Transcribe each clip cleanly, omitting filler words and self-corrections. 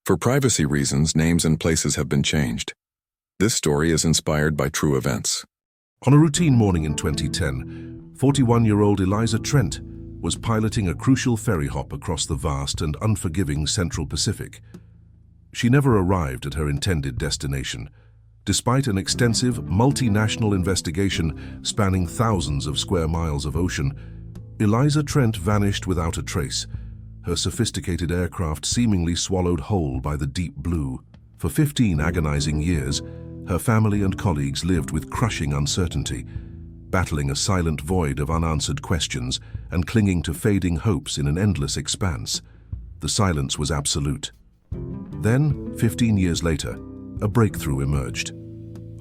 For privacy reasons, names and places have been changed. This story is inspired by true events. On a routine morning in 2010, 41-year-old Eliza Trent was piloting a crucial ferry hop across the vast and unforgiving Central Pacific. She never arrived at her intended destination. Despite an extensive, multinational investigation spanning thousands of square miles of ocean, Eliza Trent vanished without a trace, her sophisticated aircraft seemingly swallowed whole by the deep blue. For 15 agonizing years, her family and colleagues lived with crushing uncertainty, battling a silent void of unanswered questions and clinging to fading hopes in an endless expanse. The silence was absolute. Then, 15 years later, a breakthrough emerged.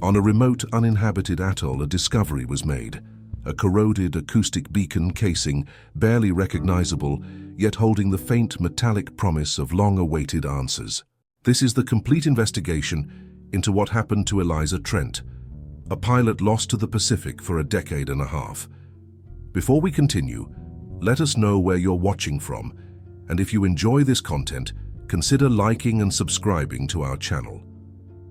On a remote, uninhabited atoll, a discovery was made. A corroded acoustic beacon casing, barely recognizable, yet holding the faint metallic promise of long-awaited answers. This is the complete investigation into what happened to Eliza Trent, a pilot lost to the Pacific for a decade and a half. Before we continue, let us know where you're watching from, and if you enjoy this content, consider liking and subscribing to our channel.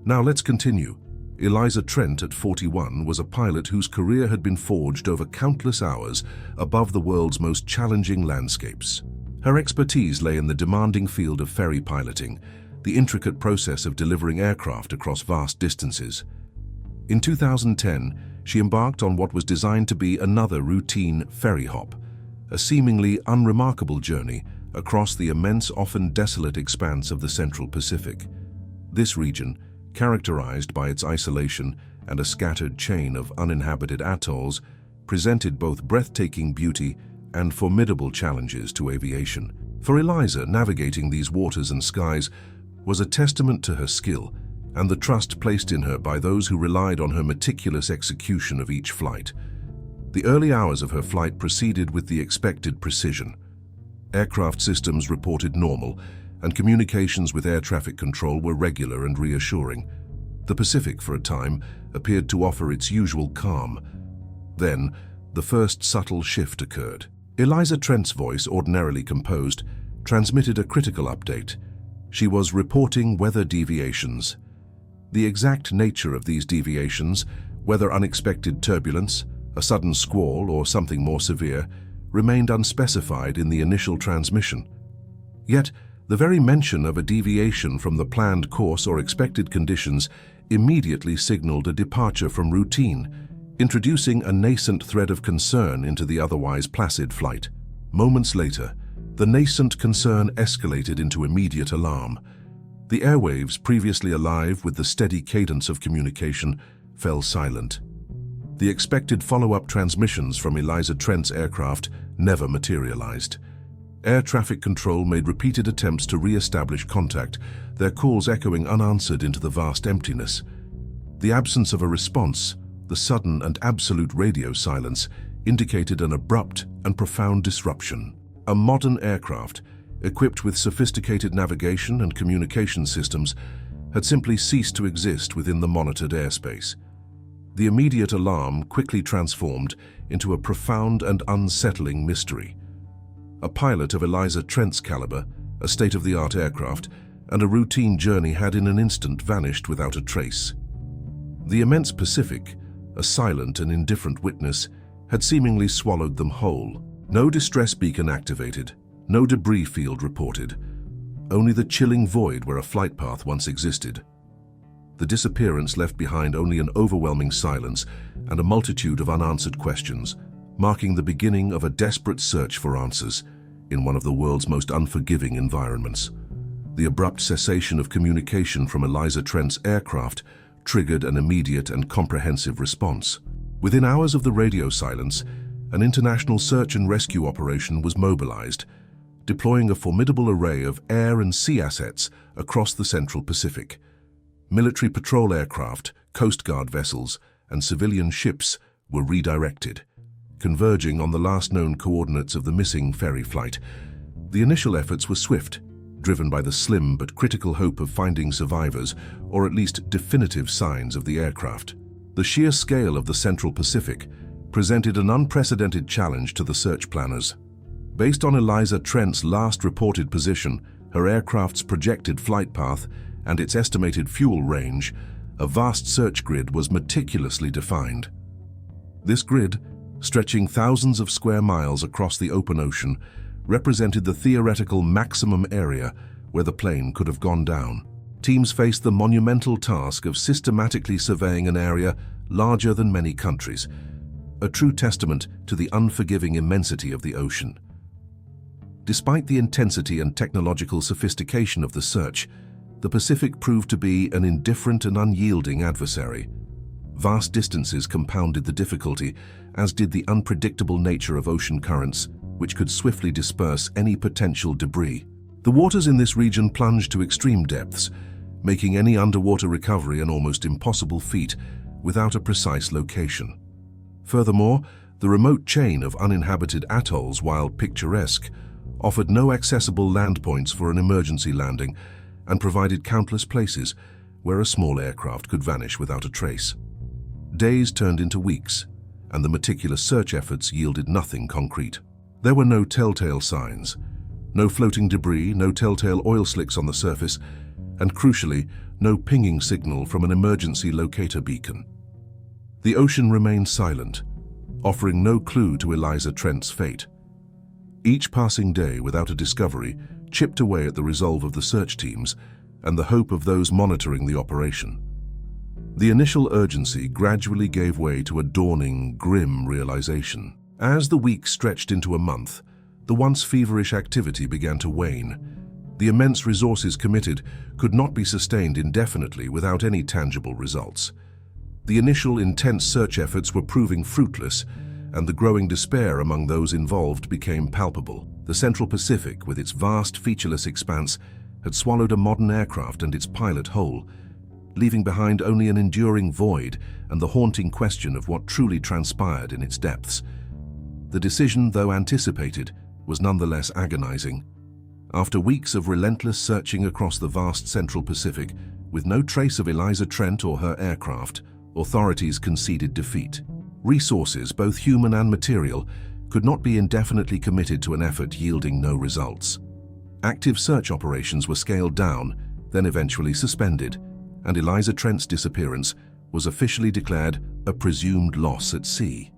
Now let's continue. Eliza Trent, at 41, was a pilot whose career had been forged over countless hours above the world's most challenging landscapes. Her expertise lay in the demanding field of ferry piloting, the intricate process of delivering aircraft across vast distances. In 2010, she embarked on what was designed to be another routine ferry hop, a seemingly unremarkable journey across the immense, often desolate expanse of the Central Pacific. This region, characterized by its isolation and a scattered chain of uninhabited atolls, presented both breathtaking beauty and formidable challenges to aviation. For Eliza, navigating these waters and skies was a testament to her skill and the trust placed in her by those who relied on her meticulous execution of each flight. The early hours of her flight proceeded with the expected precision. Aircraft systems reported normal, and communications with air traffic control were regular and reassuring. The Pacific, for a time, appeared to offer its usual calm. Then, the first subtle shift occurred. Eliza Trent's voice, ordinarily composed, transmitted a critical update. She was reporting weather deviations. The exact nature of these deviations, whether unexpected turbulence, a sudden squall, or something more severe, remained unspecified in the initial transmission. Yet, the very mention of a deviation from the planned course or expected conditions immediately signaled a departure from routine, introducing a nascent thread of concern into the otherwise placid flight. Moments later, the nascent concern escalated into immediate alarm. The airwaves, previously alive with the steady cadence of communication, fell silent. The expected follow-up transmissions from Eliza Trent's aircraft never materialized. Air traffic control made repeated attempts to re-establish contact, their calls echoing unanswered into the vast emptiness. The absence of a response, the sudden and absolute radio silence, indicated an abrupt and profound disruption. A modern aircraft, equipped with sophisticated navigation and communication systems, had simply ceased to exist within the monitored airspace. The immediate alarm quickly transformed into a profound and unsettling mystery. A pilot of Eliza Trent's caliber, a state-of-the-art aircraft, and a routine journey had in an instant vanished without a trace. The immense Pacific, a silent and indifferent witness, had seemingly swallowed them whole. No distress beacon activated, no debris field reported, only the chilling void where a flight path once existed. The disappearance left behind only an overwhelming silence and a multitude of unanswered questions, marking the beginning of a desperate search for answers in one of the world's most unforgiving environments. The abrupt cessation of communication from Eliza Trent's aircraft triggered an immediate and comprehensive response. Within hours of the radio silence, an international search and rescue operation was mobilized, deploying a formidable array of air and sea assets across the Central Pacific. Military patrol aircraft, Coast Guard vessels, and civilian ships were redirected, converging on the last known coordinates of the missing ferry flight. The initial efforts were swift, driven by the slim but critical hope of finding survivors, or at least definitive signs of the aircraft. The sheer scale of the Central Pacific presented an unprecedented challenge to the search planners. Based on Eliza Trent's last reported position, her aircraft's projected flight path, and its estimated fuel range, a vast search grid was meticulously defined. This grid, stretching thousands of square miles across the open ocean, represented the theoretical maximum area where the plane could have gone down. Teams faced the monumental task of systematically surveying an area larger than many countries, a true testament to the unforgiving immensity of the ocean. Despite the intensity and technological sophistication of the search, the Pacific proved to be an indifferent and unyielding adversary. Vast distances compounded the difficulty, as did the unpredictable nature of ocean currents, which could swiftly disperse any potential debris. The waters in this region plunged to extreme depths, making any underwater recovery an almost impossible feat without a precise location. Furthermore, the remote chain of uninhabited atolls, while picturesque, offered no accessible land points for an emergency landing and provided countless places where a small aircraft could vanish without a trace. Days turned into weeks, and the meticulous search efforts yielded nothing concrete. There were no telltale signs, no floating debris, no telltale oil slicks on the surface, and crucially, no pinging signal from an emergency locator beacon. The ocean remained silent, offering no clue to Eliza Trent's fate. Each passing day without a discovery chipped away at the resolve of the search teams and the hope of those monitoring the operation. The initial urgency gradually gave way to a dawning, grim realization. As the week stretched into a month, the once feverish activity began to wane. The immense resources committed could not be sustained indefinitely without any tangible results. The initial intense search efforts were proving fruitless, and the growing despair among those involved became palpable. The Central Pacific, with its vast, featureless expanse, had swallowed a modern aircraft and its pilot whole, leaving behind only an enduring void and the haunting question of what truly transpired in its depths. The decision, though anticipated, was nonetheless agonizing. After weeks of relentless searching across the vast Central Pacific, with no trace of Eliza Trent or her aircraft, authorities conceded defeat. Resources, both human and material, could not be indefinitely committed to an effort yielding no results. Active search operations were scaled down, then eventually suspended, and Eliza Trent's disappearance was officially declared a presumed loss at sea.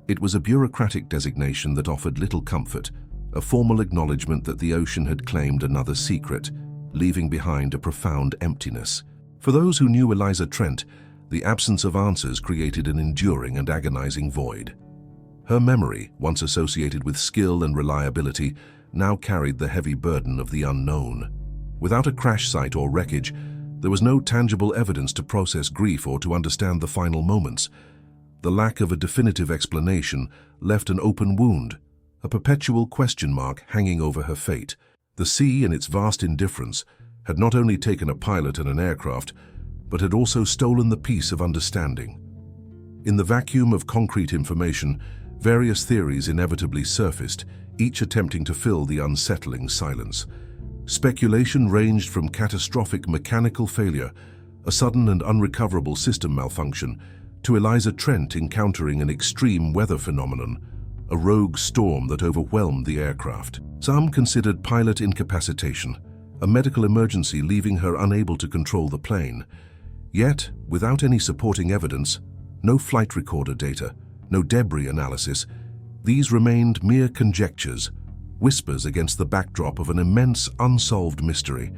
It was a bureaucratic designation that offered little comfort, a formal acknowledgement that the ocean had claimed another secret, leaving behind a profound emptiness. For those who knew Eliza Trent, the absence of answers created an enduring and agonizing void. Her memory, once associated with skill and reliability, now carried the heavy burden of the unknown. Without a crash site or wreckage, there was no tangible evidence to process grief or to understand the final moments. The lack of a definitive explanation left an open wound, a perpetual question mark hanging over her fate. The sea, in its vast indifference, had not only taken a pilot and an aircraft, but had also stolen the peace of understanding. In the vacuum of concrete information, various theories inevitably surfaced, each attempting to fill the unsettling silence. Speculation ranged from catastrophic mechanical failure, a sudden and unrecoverable system malfunction, to Eliza Trent encountering an extreme weather phenomenon, a rogue storm that overwhelmed the aircraft. Some considered pilot incapacitation, a medical emergency leaving her unable to control the plane. Yet, without any supporting evidence, no flight recorder data, no debris analysis, these remained mere conjectures, whispers against the backdrop of an immense unsolved mystery.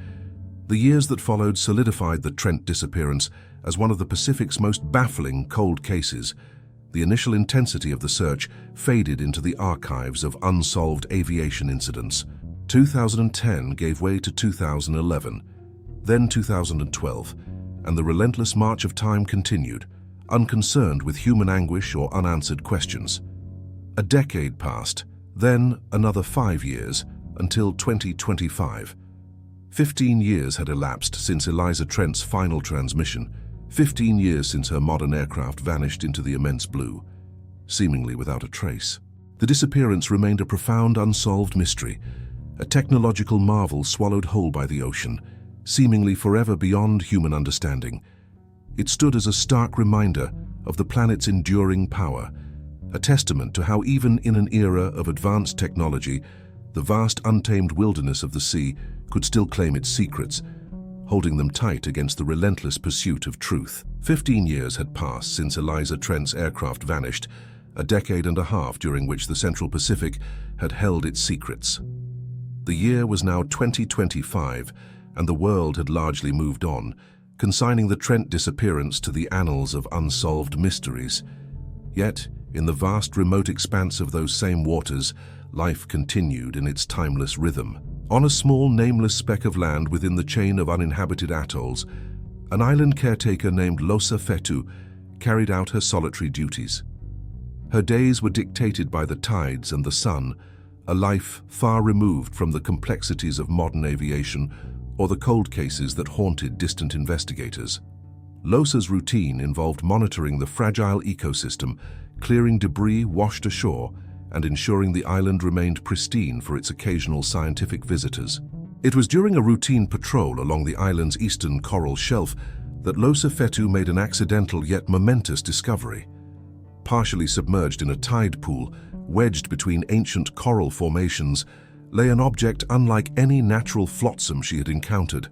The years that followed solidified the Trent disappearance as one of the Pacific's most baffling cold cases. The initial intensity of the search faded into the archives of unsolved aviation incidents. 2010 gave way to 2011, then 2012, and the relentless march of time continued, unconcerned with human anguish or unanswered questions. A decade passed, then another 5 years, until 2025. 15 years had elapsed since Eliza Trent's final transmission, 15 years since her modern aircraft vanished into the immense blue, seemingly without a trace. The disappearance remained a profound unsolved mystery, a technological marvel swallowed whole by the ocean, seemingly forever beyond human understanding. It stood as a stark reminder of the planet's enduring power, a testament to how even in an era of advanced technology, the vast untamed wilderness of the sea could still claim its secrets, holding them tight against the relentless pursuit of truth. 15 years had passed since Eliza Trent's aircraft vanished, a decade and a half during which the Central Pacific had held its secrets. The year was now 2025, and the world had largely moved on, consigning the Trent disappearance to the annals of unsolved mysteries. Yet, in the vast remote expanse of those same waters, life continued in its timeless rhythm. On a small, nameless speck of land within the chain of uninhabited atolls, an island caretaker named Losa Fetu carried out her solitary duties. Her days were dictated by the tides and the sun, a life far removed from the complexities of modern aviation or the cold cases that haunted distant investigators. Losa's routine involved monitoring the fragile ecosystem, clearing debris washed ashore, and ensuring the island remained pristine for its occasional scientific visitors. It was during a routine patrol along the island's eastern coral shelf that Losa Fetu made an accidental yet momentous discovery. Partially submerged in a tide pool, wedged between ancient coral formations, lay an object unlike any natural flotsam she had encountered.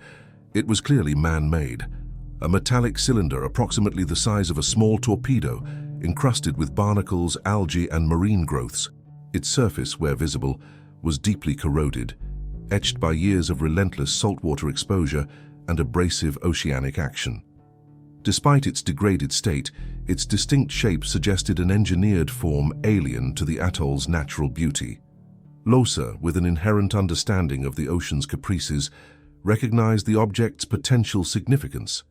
It was clearly man-made, a metallic cylinder approximately the size of a small torpedo, encrusted with barnacles, algae, and marine growths. Its surface, where visible, was deeply corroded, etched by years of relentless saltwater exposure and abrasive oceanic action. Despite its degraded state, its distinct shape suggested an engineered form alien to the atoll's natural beauty. Losa, with an inherent understanding of the ocean's caprices, recognized the object's potential significance.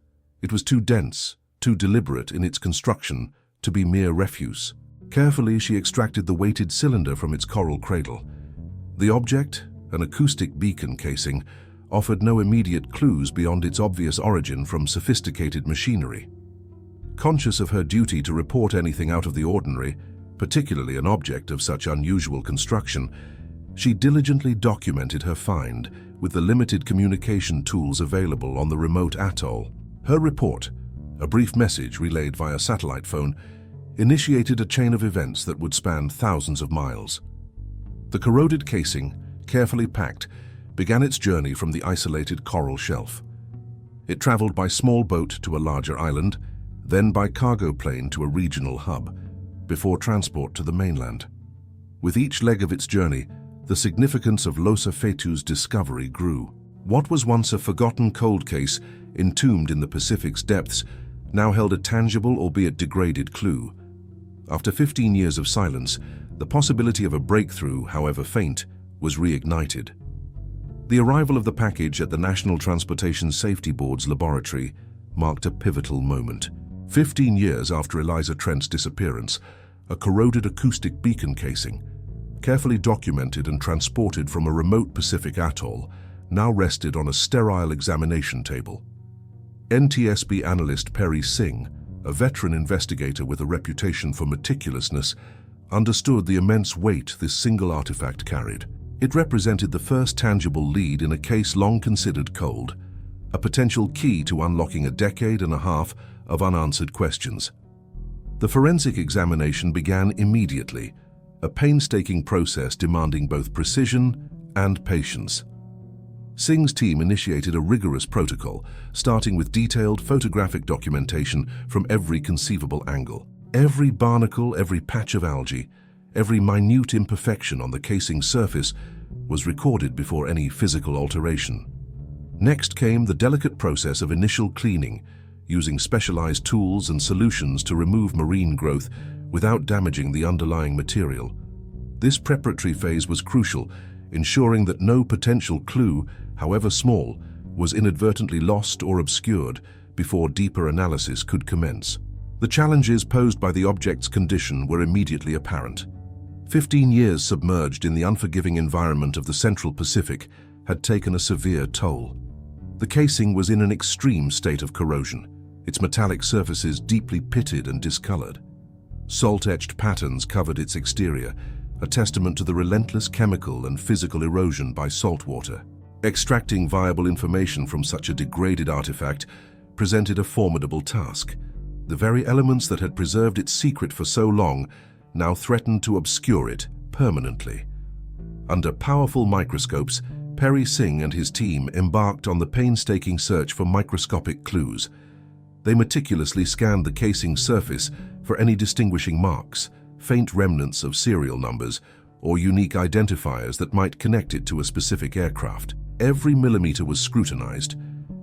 It was too dense, too deliberate in its construction, to be mere refuse. Carefully, she extracted the weighted cylinder from its coral cradle. The object, an acoustic beacon casing, offered no immediate clues beyond its obvious origin from sophisticated machinery. Conscious of her duty to report anything out of the ordinary, particularly an object of such unusual construction, she diligently documented her find with the limited communication tools available on the remote atoll. Her report, a brief message relayed via satellite phone, initiated a chain of events that would span thousands of miles. The corroded casing, carefully packed, began its journey from the isolated coral shelf. It traveled by small boat to a larger island, then by cargo plane to a regional hub, before transport to the mainland. With each leg of its journey, the significance of Losa Fetu's discovery grew. What was once a forgotten cold case, entombed in the Pacific's depths, now held a tangible, albeit degraded, clue. After 15 years of silence, the possibility of a breakthrough, however faint, was reignited. The arrival of the package at the National Transportation Safety Board's laboratory marked a pivotal moment. 15 years after Eliza Trent's disappearance, a corroded acoustic beacon casing, carefully documented and transported from a remote Pacific atoll, now rested on a sterile examination table. NTSB analyst Perry Singh, a veteran investigator with a reputation for meticulousness, understood the immense weight this single artifact carried. It represented the first tangible lead in a case long considered cold, a potential key to unlocking a decade and a half of unanswered questions. The forensic examination began immediately, a painstaking process demanding both precision and patience. Singh's team initiated a rigorous protocol, starting with detailed photographic documentation from every conceivable angle. Every barnacle, every patch of algae, every minute imperfection on the casing's surface was recorded before any physical alteration. Next came the delicate process of initial cleaning, using specialized tools and solutions to remove marine growth without damaging the underlying material. This preparatory phase was crucial, ensuring that no potential clue, however small, was inadvertently lost or obscured before deeper analysis could commence. The challenges posed by the object's condition were immediately apparent. 15 years submerged in the unforgiving environment of the Central Pacific had taken a severe toll. The casing was in an extreme state of corrosion, its metallic surfaces deeply pitted and discolored. Salt-etched patterns covered its exterior, a testament to the relentless chemical and physical erosion by saltwater. Extracting viable information from such a degraded artifact presented a formidable task. The very elements that had preserved its secret for so long now threatened to obscure it permanently. Under powerful microscopes, Perry Singh and his team embarked on the painstaking search for microscopic clues. They meticulously scanned the casing's surface for any distinguishing marks, faint remnants of serial numbers, or unique identifiers that might connect it to a specific aircraft. Every millimeter was scrutinized,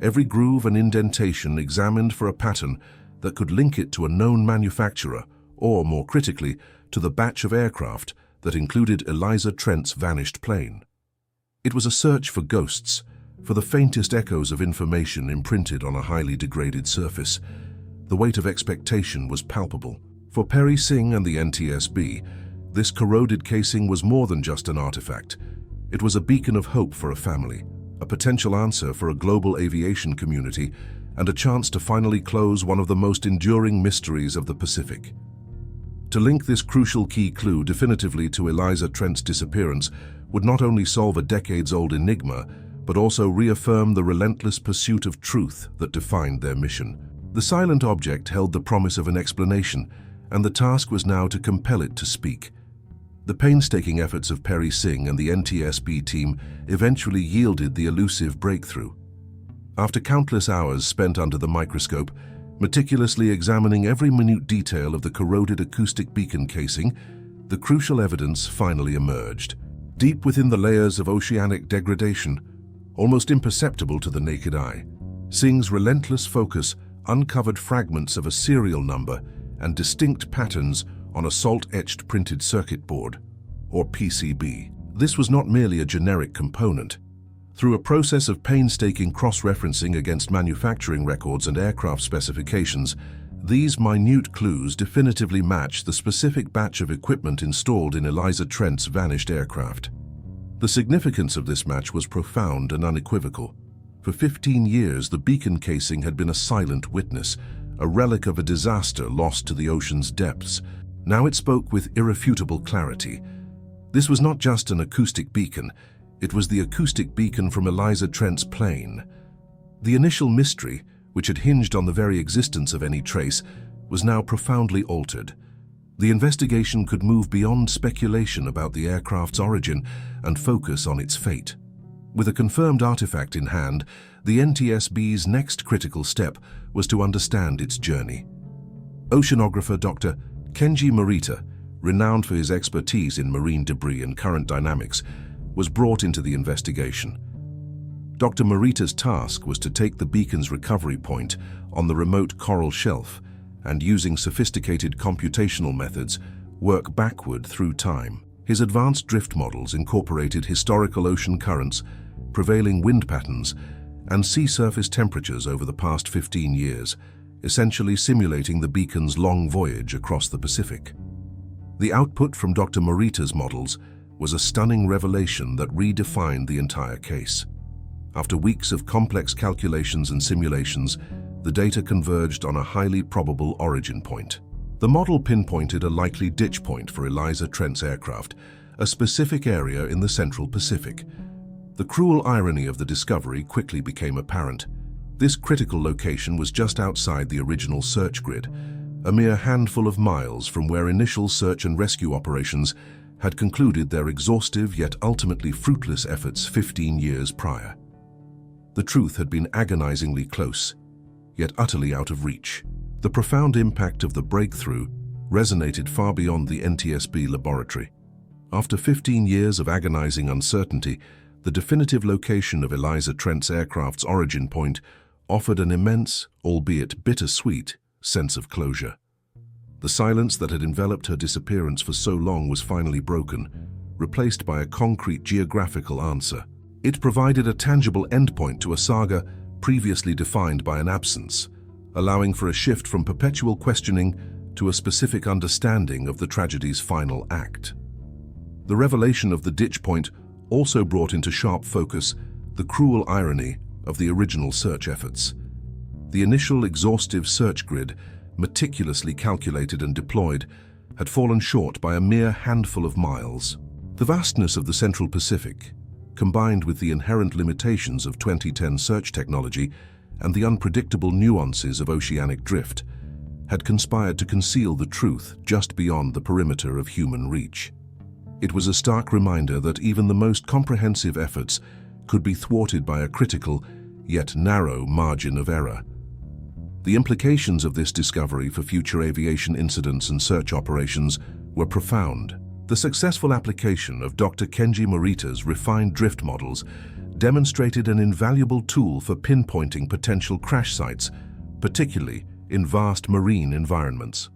every groove and indentation examined for a pattern that could link it to a known manufacturer, or, more critically, to the batch of aircraft that included Eliza Trent's vanished plane. It was a search for ghosts, for the faintest echoes of information imprinted on a highly degraded surface. The weight of expectation was palpable. For Perry Singh and the NTSB, this corroded casing was more than just an artifact. It was a beacon of hope for a family, a potential answer for a global aviation community, and a chance to finally close one of the most enduring mysteries of the Pacific. To link this crucial key clue definitively to Eliza Trent's disappearance would not only solve a decades-old enigma, but also reaffirm the relentless pursuit of truth that defined their mission. The silent object held the promise of an explanation, and the task was now to compel it to speak. The painstaking efforts of Perry Singh and the NTSB team eventually yielded the elusive breakthrough. After countless hours spent under the microscope, meticulously examining every minute detail of the corroded acoustic beacon casing, the crucial evidence finally emerged. Deep within the layers of oceanic degradation, almost imperceptible to the naked eye, Singh's relentless focus uncovered fragments of a serial number and distinct patterns on a salt-etched printed circuit board, or PCB. This was not merely a generic component. Through a process of painstaking cross-referencing against manufacturing records and aircraft specifications, these minute clues definitively match the specific batch of equipment installed in Eliza Trent's vanished aircraft. The significance of this match was profound and unequivocal. For 15 years, the beacon casing had been a silent witness, a relic of a disaster lost to the ocean's depths. Now it spoke with irrefutable clarity. This was not just an acoustic beacon, it was the acoustic beacon from Eliza Trent's plane. The initial mystery, which had hinged on the very existence of any trace, was now profoundly altered. The investigation could move beyond speculation about the aircraft's origin and focus on its fate. With a confirmed artifact in hand, the NTSB's next critical step was to understand its journey. Oceanographer Dr. Kenji Morita, renowned for his expertise in marine debris and current dynamics, was brought into the investigation. Dr. Morita's task was to take the beacon's recovery point on the remote coral shelf and, using sophisticated computational methods, work backward through time. His advanced drift models incorporated historical ocean currents, prevailing wind patterns, and sea surface temperatures over the past 15 years, essentially simulating the beacon's long voyage across the Pacific. The output from Dr. Morita's models was a stunning revelation that redefined the entire case. After weeks of complex calculations and simulations, the data converged on a highly probable origin point. The model pinpointed a likely ditch point for Eliza Trent's aircraft, a specific area in the Central Pacific. The cruel irony of the discovery quickly became apparent. This critical location was just outside the original search grid, a mere handful of miles from where initial search and rescue operations had concluded their exhaustive yet ultimately fruitless efforts 15 years prior. The truth had been agonizingly close, yet utterly out of reach. The profound impact of the breakthrough resonated far beyond the NTSB laboratory. After 15 years of agonizing uncertainty, the definitive location of Eliza Trent's aircraft's origin point offered an immense, albeit bittersweet, sense of closure. The silence that had enveloped her disappearance for so long was finally broken, replaced by a concrete geographical answer. It provided a tangible endpoint to a saga previously defined by an absence, allowing for a shift from perpetual questioning to a specific understanding of the tragedy's final act. The revelation of the ditch point also brought into sharp focus the cruel irony of the original search efforts. The initial exhaustive search grid, meticulously calculated and deployed, had fallen short by a mere handful of miles. The vastness of the Central Pacific, combined with the inherent limitations of 2010 search technology and the unpredictable nuances of oceanic drift, had conspired to conceal the truth just beyond the perimeter of human reach. It was a stark reminder that even the most comprehensive efforts could be thwarted by a critical, yet narrow margin of error. The implications of this discovery for future aviation incidents and search operations were profound. The successful application of Dr. Kenji Morita's refined drift models demonstrated an invaluable tool for pinpointing potential crash sites, particularly in vast marine environments.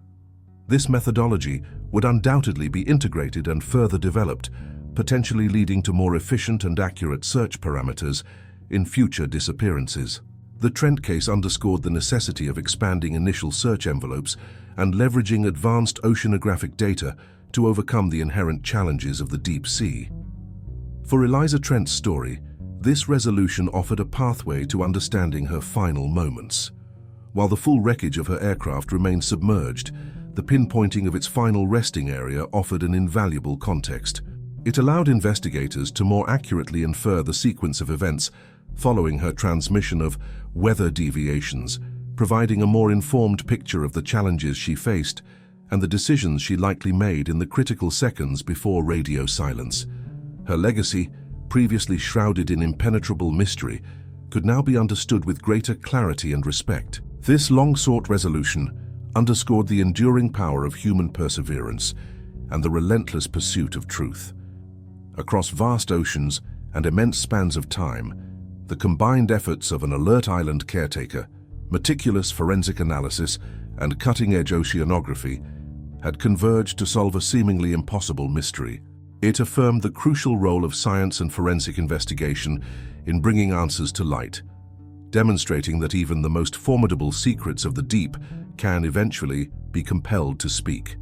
This methodology would undoubtedly be integrated and further developed, potentially leading to more efficient and accurate search parameters in future disappearances. The Trent case underscored the necessity of expanding initial search envelopes and leveraging advanced oceanographic data to overcome the inherent challenges of the deep sea. For Eliza Trent's story, this resolution offered a pathway to understanding her final moments. While the full wreckage of her aircraft remained submerged, the pinpointing of its final resting area offered an invaluable context. It allowed investigators to more accurately infer the sequence of events following her transmission of weather deviations, providing a more informed picture of the challenges she faced and the decisions she likely made in the critical seconds before radio silence. Her legacy, previously shrouded in impenetrable mystery, could now be understood with greater clarity and respect. This long-sought resolution underscored the enduring power of human perseverance and the relentless pursuit of truth. Across vast oceans and immense spans of time, the combined efforts of an alert island caretaker, meticulous forensic analysis, and cutting-edge oceanography had converged to solve a seemingly impossible mystery. It affirmed the crucial role of science and forensic investigation in bringing answers to light, demonstrating that even the most formidable secrets of the deep can eventually be compelled to speak.